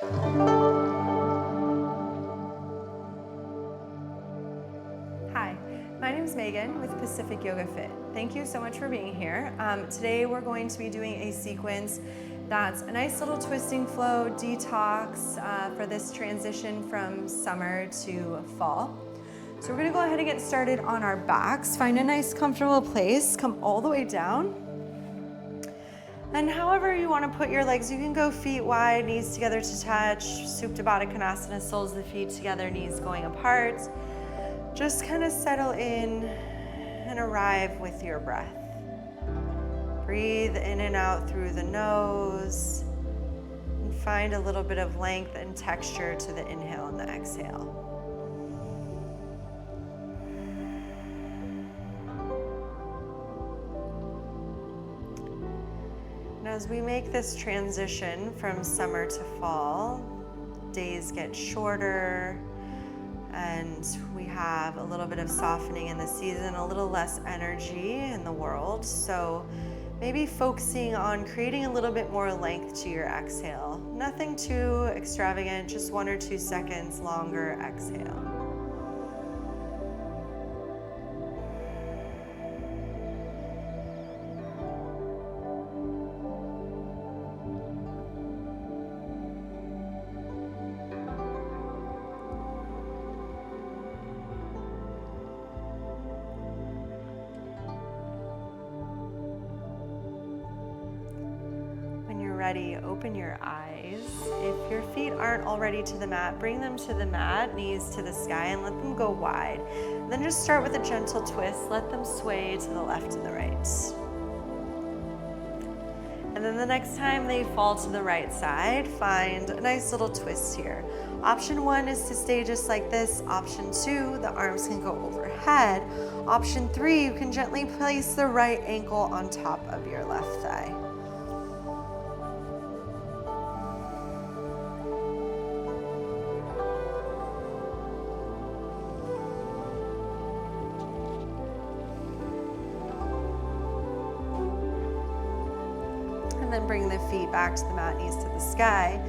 Hi, my name is Megan with Pacific Yoga Fit. Thank you so much for being here. Today we're going to be doing a sequence that's a nice little twisting flow detox for this transition from summer to fall. So we're gonna go ahead and get started on our backs. Find a nice comfortable place, come all the way down. And however you wanna put your legs, you can go feet wide, knees together to touch, Supta Baddha Konasana, soles of the feet together, knees going apart. Just kind of settle in and arrive with your breath. Breathe in and out through the nose and find a little bit of length and texture to the inhale and the exhale. And as we make this transition from summer to fall, days get shorter, and we have a little bit of softening in the season, a little less energy in the world. So maybe focusing on creating a little bit more length to your exhale. Nothing too extravagant, just 1 or 2 seconds longer exhale. Ready, open your eyes. If your feet aren't already to the mat, bring them to the mat, knees to the sky, and let them go wide. And then just start with a gentle twist. Let them sway to the left and the right. And then the next time they fall to the right side, find a nice little twist here. Option 1 is to stay just like this. Option 2, the arms can go overhead. Option 3, you can gently place the right ankle on top of your left thigh. And then bring the feet back to the mat, knees to the sky.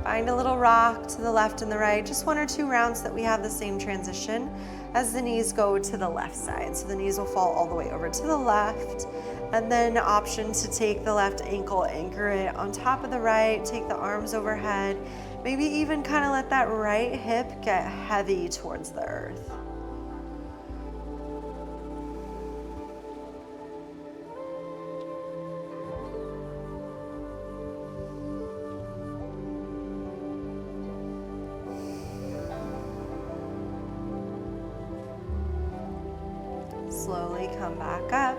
Find a little rock to the left and the right, just 1 or 2 rounds that we have the same transition as the knees go to the left side. So the knees will fall all the way over to the left. And then option to take the left ankle, anchor it on top of the right, take the arms overhead. Maybe even kind of let that right hip get heavy towards the earth. Slowly come back up,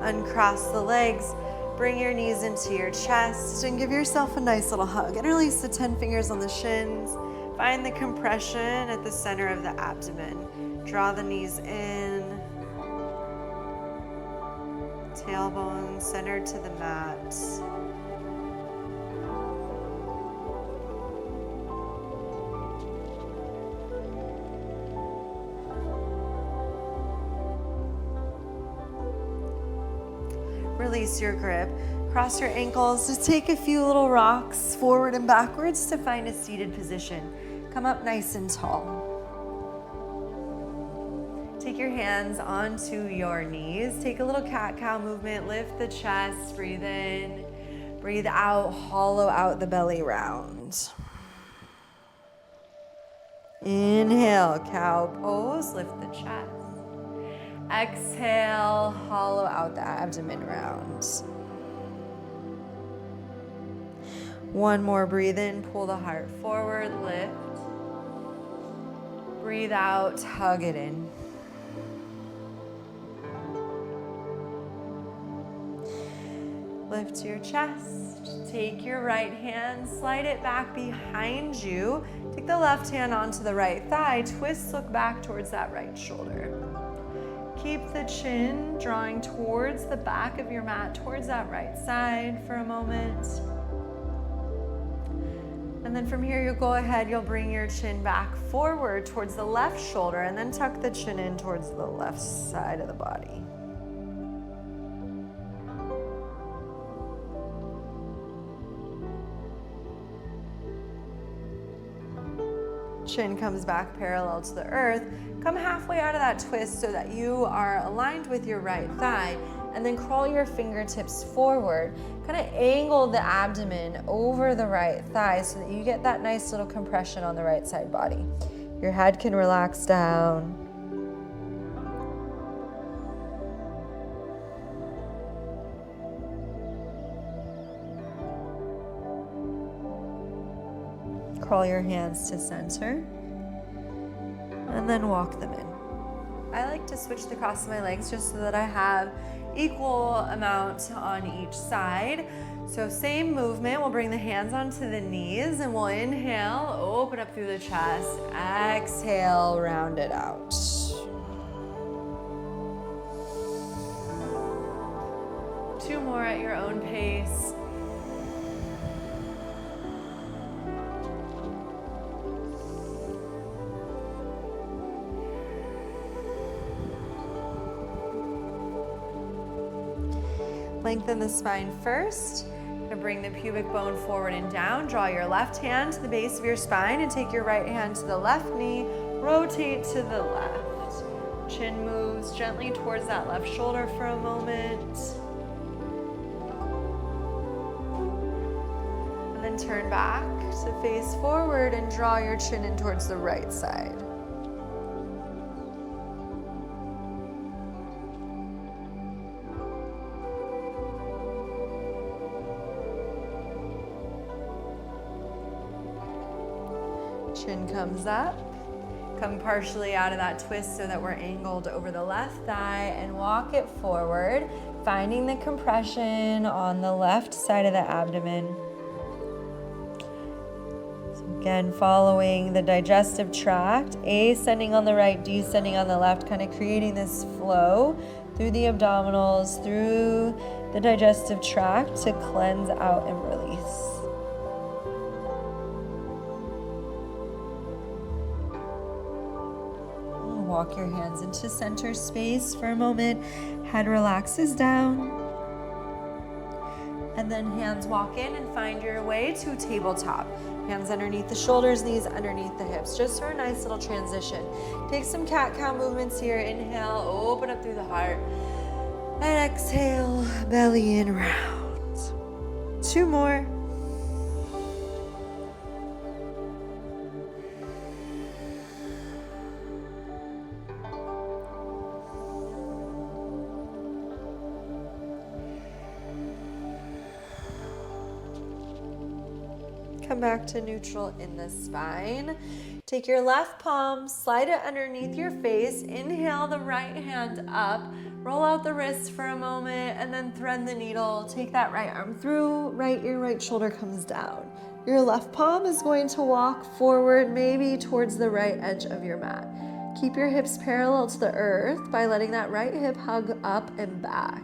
uncross the legs, bring your knees into your chest and give yourself a nice little hug. Interlace the 10 fingers on the shins. Find the compression at the center of the abdomen. Draw the knees in. Tailbone centered to the mat. Release your grip. Cross your ankles. Just take a few little rocks forward and backwards to find a seated position. Come up nice and tall. Take your hands onto your knees. Take a little cat-cow movement. Lift the chest. Breathe in. Breathe out. Hollow out the belly round. Inhale, cow pose. Lift the chest. Exhale, hollow out the abdomen round. One more, breathe in, pull the heart forward, lift. Breathe out, hug it in. Lift your chest, take your right hand, slide it back behind you. Take the left hand onto the right thigh, twist, look back towards that right shoulder. Keep the chin drawing towards the back of your mat, towards that right side for a moment. And then from here, you'll go ahead, you'll bring your chin back forward towards the left shoulder and then tuck the chin in towards the left side of the body. Chin comes back parallel to the earth. Come halfway out of that twist so that you are aligned with your right thigh, and then crawl your fingertips forward. Kind of angle the abdomen over the right thigh so that you get that nice little compression on the right side body. Your head can relax down. Crawl your hands to center, and then walk them in. I like to switch the cross of my legs just so that I have equal amount on each side. So same movement, we'll bring the hands onto the knees and we'll inhale, open up through the chest, exhale, round it out. Two more at your own pace. Lengthen the spine first. You're gonna bring the pubic bone forward and down. Draw your left hand to the base of your spine and take your right hand to the left knee. Rotate to the left. Chin moves gently towards that left shoulder for a moment. And then turn back to face forward and draw your chin in towards the right side. Chin comes up. Come partially out of that twist so that we're angled over the left thigh and walk it forward, finding the compression on the left side of the abdomen. So again, following the digestive tract, ascending on the right, descending on the left, kind of creating this flow through the abdominals, through the digestive tract to cleanse out and release. Walk your hands into center space for a moment. Head relaxes down. And then hands walk in and find your way to tabletop. Hands underneath the shoulders, knees underneath the hips, just for a nice little transition. Take some cat-cow movements here. Inhale, open up through the heart. And exhale, belly in, round. Two more. Come back to neutral in the spine. Take your left palm, slide it underneath your face. Inhale the right hand up. Roll out the wrist for a moment and then thread the needle. Take that right arm through, your right shoulder comes down. Your left palm is going to walk forward, maybe towards the right edge of your mat. Keep your hips parallel to the earth by letting that right hip hug up and back.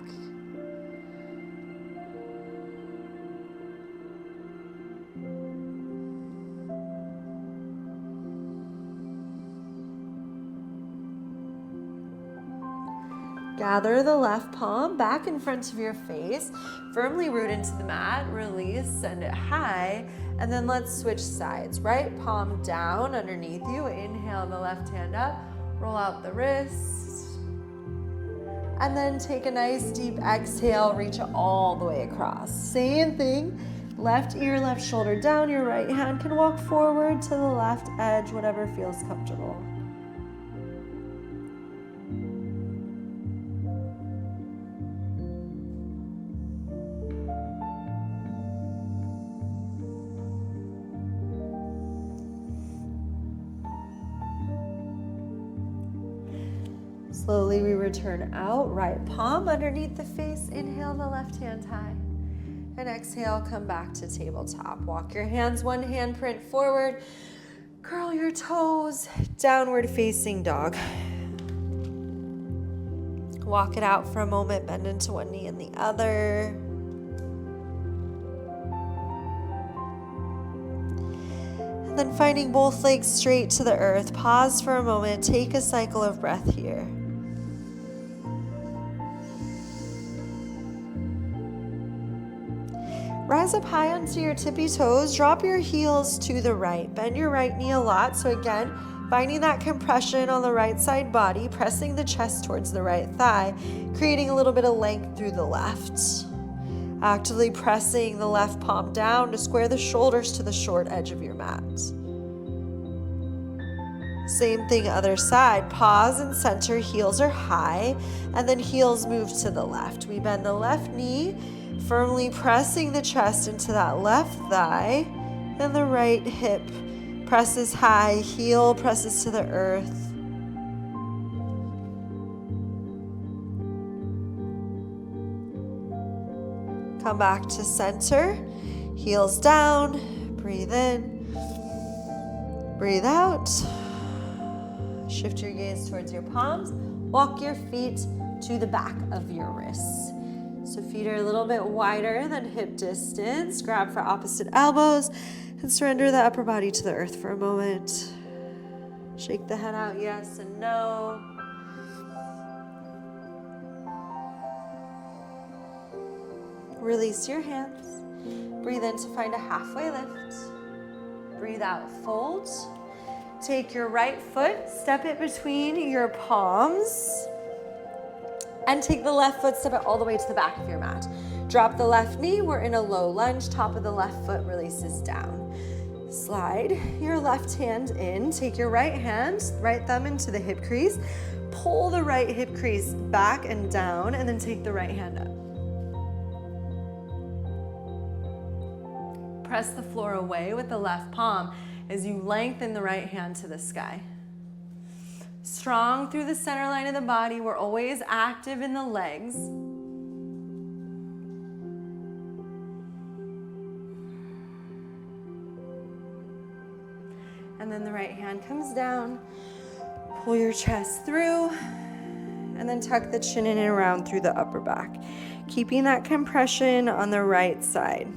Gather the left palm back in front of your face, firmly root into the mat, release, send it high, and then let's switch sides. Right palm down underneath you, inhale the left hand up, roll out the wrist, and then take a nice deep exhale, reach it all the way across. Same thing, left ear, left shoulder down, your right hand can walk forward to the left edge, whatever feels comfortable. Slowly we return out, right palm underneath the face, inhale the left hand high, and exhale, come back to tabletop. Walk your hands, one handprint forward, curl your toes, downward facing dog. Walk it out for a moment, bend into one knee and the other. And then finding both legs straight to the earth, pause for a moment, take a cycle of breath here. rise up high onto your tippy toes. Drop your heels to the right. Bend your right knee a lot. So again, finding that compression on the right side body, pressing the chest towards the right thigh, creating a little bit of length through the left. Actively pressing the left palm down to square the shoulders to the short edge of your mat. Same thing, other side. Pause and center, heels are high, and then heels move to the left. We bend the left knee, firmly pressing the chest into that left thigh, and the right hip presses high, heel presses to the earth. Come back to center, heels down, breathe in, breathe out. Shift your gaze towards your palms. Walk your feet to the back of your wrists. So feet are a little bit wider than hip distance. Grab for opposite elbows and surrender the upper body to the earth for a moment. Shake the head out, yes and no. Release your hands. Breathe in to find a halfway lift. Breathe out, fold. Take your right foot, step it between your palms, and take the left foot, step it all the way to the back of your mat. Drop the left knee, we're in a low lunge, top of the left foot releases down. Slide your left hand in, take your right hand, right thumb into the hip crease, pull the right hip crease back and down, and then take the right hand up. Press the floor away with the left palm as you lengthen the right hand to the sky. Strong through the center line of the body. We're always active in the legs. And then the right hand comes down. Pull your chest through, and then tuck the chin in and around through the upper back, keeping that compression on the right side.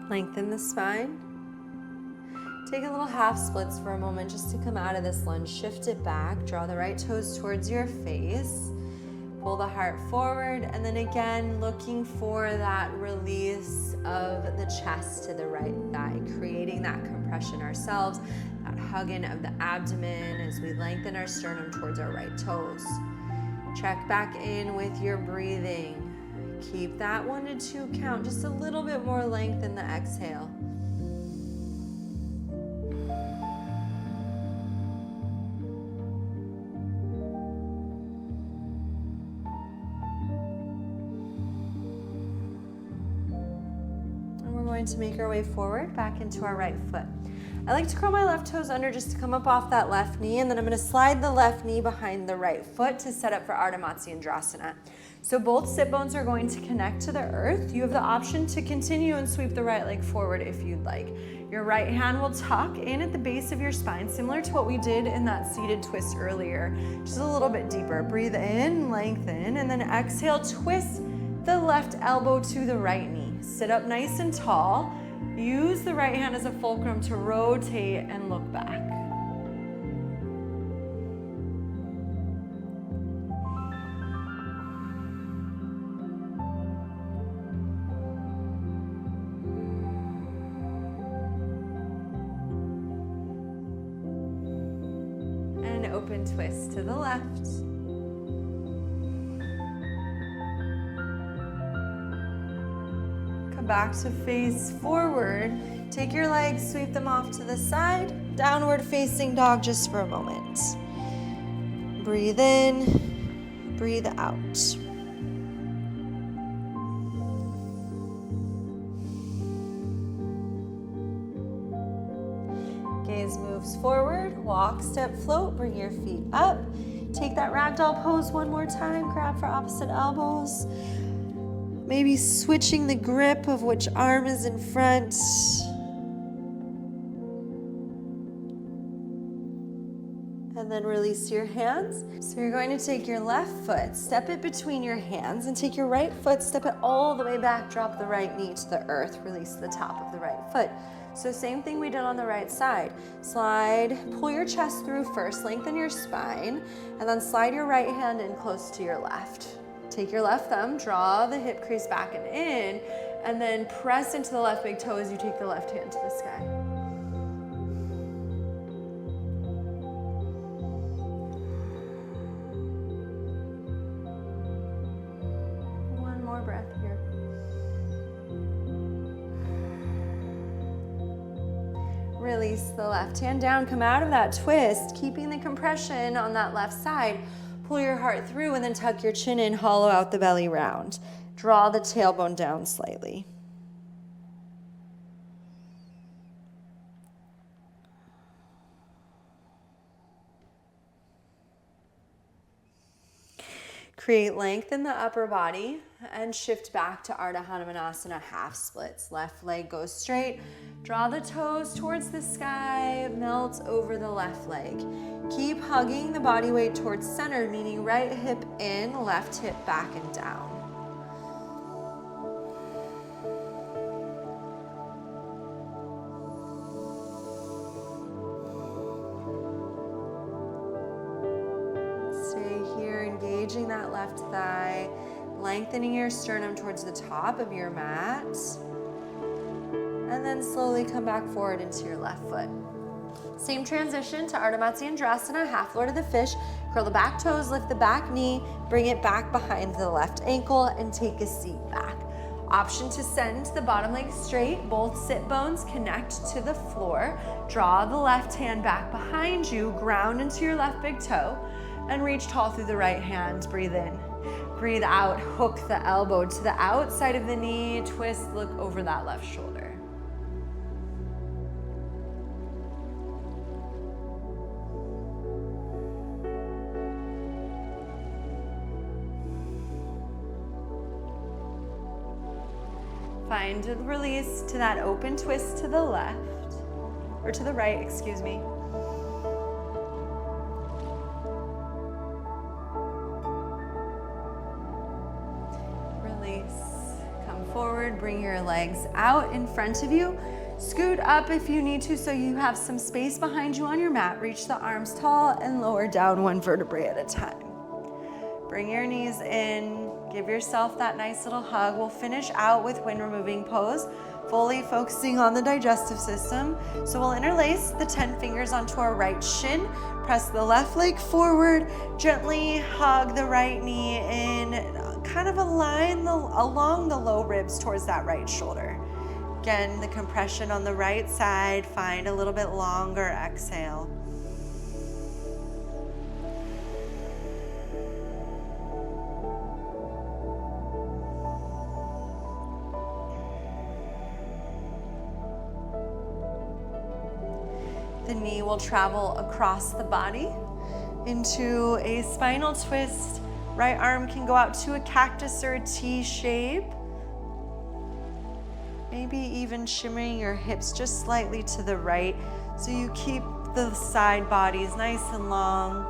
Lengthen the spine. Take a little half splits for a moment just to come out of this lunge. Shift it back. Draw the right toes towards your face. Pull the heart forward, and then again looking for that release of the chest to the right thigh, creating that compression ourselves, that hugging of the abdomen as we lengthen our sternum towards our right toes. Check back in with your breathing. Keep that 1 to 2 count, just a little bit more length in the exhale. And we're going to make our way forward back into our right foot. I like to curl my left toes under just to come up off that left knee, and then I'm going to slide the left knee behind the right foot to set up for Ardha Matsyendrasana. So both sit bones are going to connect to the earth. You have the option to continue and sweep the right leg forward if you'd like. Your right hand will tuck in at the base of your spine, similar to what we did in that seated twist earlier, just a little bit deeper. Breathe in, lengthen, and then exhale, twist the left elbow to the right knee. Sit up nice and tall. Use the right hand as a fulcrum to rotate and look back. And open twist to the left. Back to face forward. Take your legs, sweep them off to the side. Downward facing dog just for a moment. Breathe in, breathe out. Gaze moves forward, walk, step, float, bring your feet up. Take that ragdoll pose one more time, grab for opposite elbows. Maybe switching the grip of which arm is in front. And and then release your hands. So you're going to take your left foot, step it between your hands, and take your right foot, step it all the way back, drop the right knee to the earth, release the top of the right foot. So same thing we did on the right side. Slide, pull your chest through first, lengthen your spine, and then slide your right hand in close to your left. Take your left thumb, draw the hip crease back and in, and then press into the left big toe as you take the left hand to the sky. One more breath here. Release the left hand down, come out of that twist, keeping the compression on that left side. Pull your heart through and then tuck your chin in, hollow out the belly round. Draw the tailbone down slightly. Create length in the upper body and shift back to Ardha Hanumanasana half splits. Left leg goes straight. Draw the toes towards the sky, melt over the left leg. Keep hugging the body weight towards center, meaning right hip in, left hip back and down. Engaging that left thigh, lengthening your sternum towards the top of your mat, and then slowly come back forward into your left foot. Same transition to Ardha Matsyendrasana, half lord of the fish. Curl the back toes, lift the back knee, bring it back behind the left ankle, and take a seat back. Option to send the bottom leg straight, both sit bones connect to the floor. Draw the left hand back behind you, ground into your left big toe, and reach tall through the right hand. Breathe in. Breathe out. Hook the elbow to the outside of the knee. Twist, look over that left shoulder. Find a release to that open twist to the left, or to the right, excuse me. Forward, bring your legs out in front of you. Scoot up if you need to so you have some space behind you on your mat. Reach the arms tall and lower down one vertebrae at a time. Bring your knees in. Give yourself that nice little hug. We'll finish out with wind removing pose, fully focusing on the digestive system. So we'll interlace the 10 fingers onto our right shin. Press the left leg forward. Gently hug the right knee in. Kind of align along the low ribs towards that right shoulder. Again, the compression on the right side. Find a little bit longer exhale. The knee will travel across the body into a spinal twist. Right arm can go out to a cactus or a T shape. Maybe even shimmering your hips just slightly to the right so you keep the side bodies nice and long.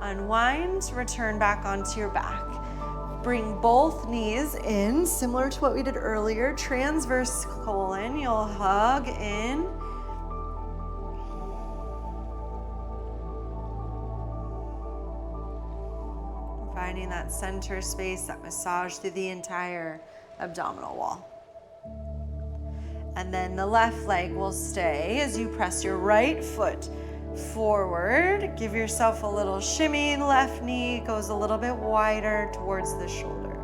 Unwind, return back onto your back. Bring both knees in, similar to what we did earlier, transverse colon. You'll hug in. Finding that center space, that massage through the entire abdominal wall. And then the left leg will stay as you press your right foot forward. Give yourself a little shimmy. Left knee goes a little bit wider towards the shoulder.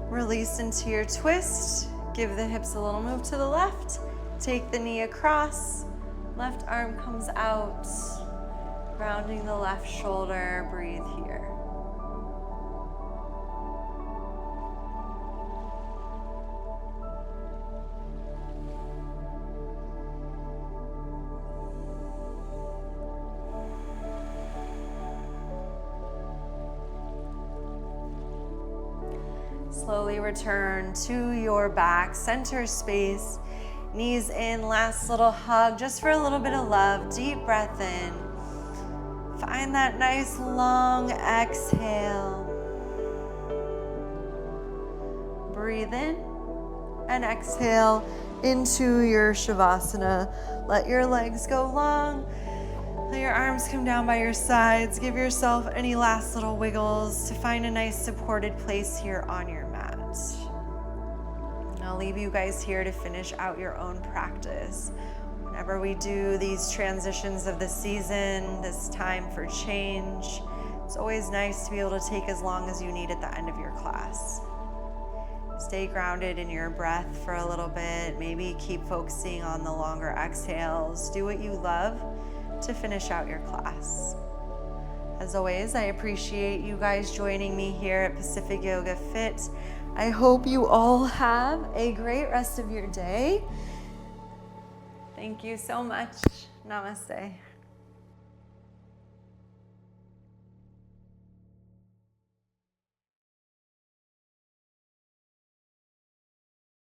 Release into your twist. Give the hips a little move to the left. Take the knee across. Left arm comes out. Grounding the left shoulder, breathe here. Slowly return to your back, center space, knees in, last little hug, just for a little bit of love. Deep breath in. Find that nice long exhale. Breathe in and exhale into your Shavasana. Let your legs go long. Let your arms come down by your sides. Give yourself any last little wiggles to find a nice supported place here on your mat. And I'll leave you guys here to finish out your own practice. Whenever we do these transitions of the season, this time for change, it's always nice to be able to take as long as you need at the end of your class. Stay grounded in your breath for a little bit. Maybe keep focusing on the longer exhales. Do what you love to finish out your class. As always, I appreciate you guys joining me here at Pacific Yoga Fit. I hope you all have a great rest of your day. Thank you so much. Namaste.